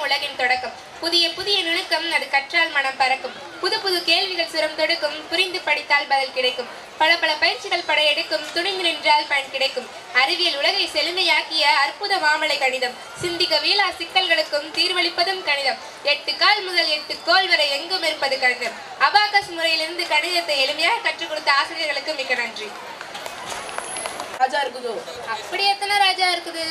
உலகின் தொடக்கம். புதிய புதிய நுணுக்கம் அது கற்றால் மனம் பறக்கும். புது புது கேள்விகள் சுரம் தொடுக்கும். புரிந்து படித்தால் பதில் கிடைக்கும். பல பல பயிற்சிகள் படையெடுக்கும். துணிந்து நின்றால் பயன் கிடைக்கும். அறிவியல் உலகை செழுமையாக்கிய அற்புத மாமலை கணிதம். சிந்திக்க வீலா சிக்கல்களுக்கும் தீர்வளிப்பதும் கணிதம். 8 கால் முதல் 8 கோல் வரை எங்கும் இருப்பது கணிதம். அபாகஸ் முறையிலிருந்து கணிதத்தை எளிமையாக கற்றுக் கொடுத்த ஆசிரியர்களுக்கு மிக்க நன்றி. ராஜா இருக்குதோ? அப்படி எத்தனை ராஜா இருக்குது?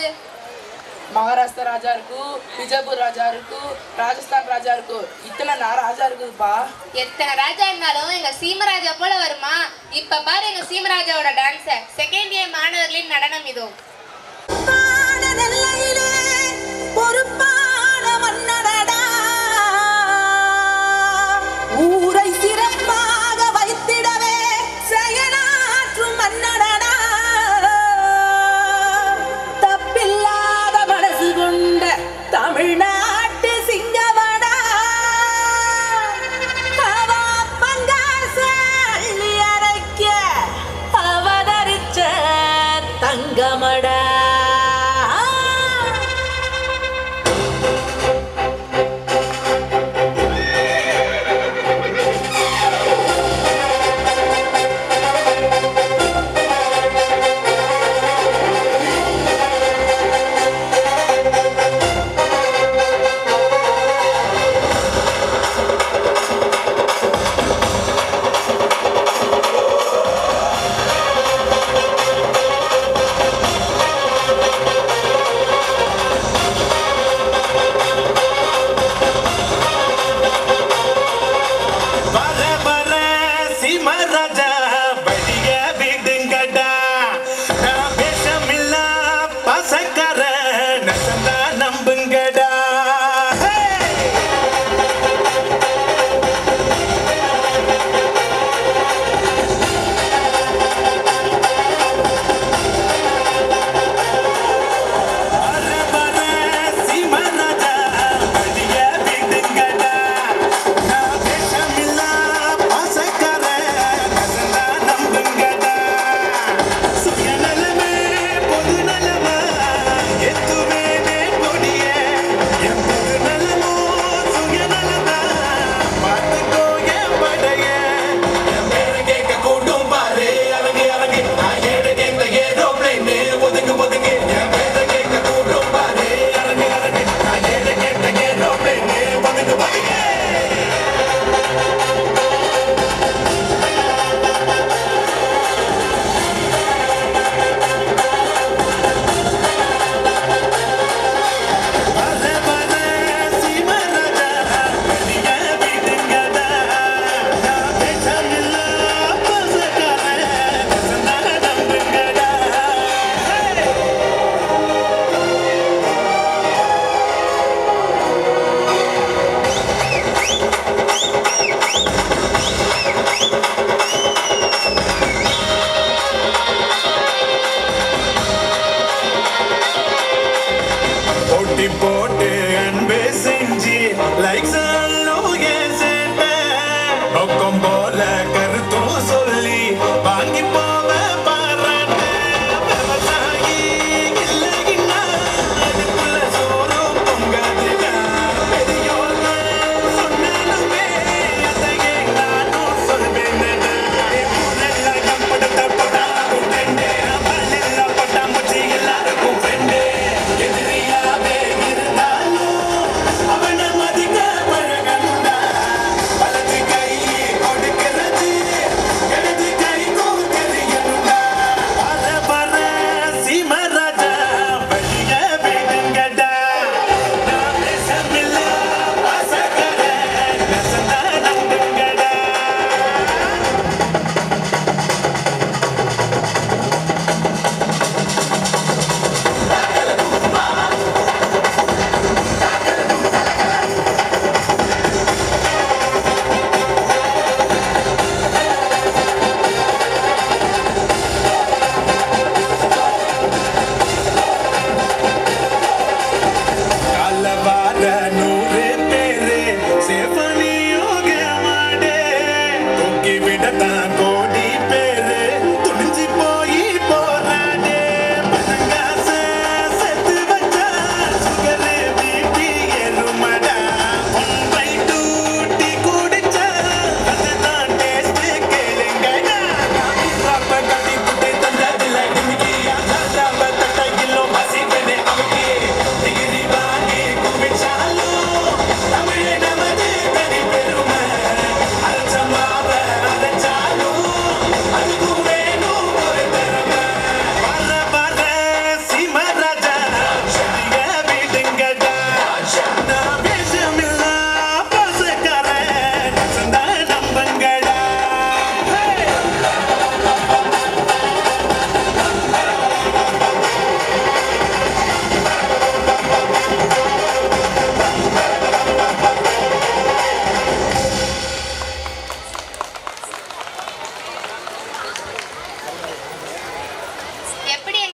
மகாராஷ்டிரா ராஜா இருக்கு, விஜயபூர் ராஜா இருக்கு, ராஜஸ்தான் ராஜா இருக்கு. இத்தனை ராஜா இருக்குதுப்பா. எத்தனை ராஜா இருந்தாலும் எங்க சீமராஜா போல வருமா? இப்ப பாரு எங்க சீமராஜாவோட டான்ஸ. செகண்ட் இயர் மாணவர்களின் நடனம் இதோ. ஊரை சிறப்பாக வைத்திடவே செயலாற்றும் மன்னடா. தப்பில்லாத மனசு கொண்ட தமிழ்நாட்டு சிங்கமடா. பங்காசள்ளி அரைக்க அவதரிச்ச தங்கமடா. That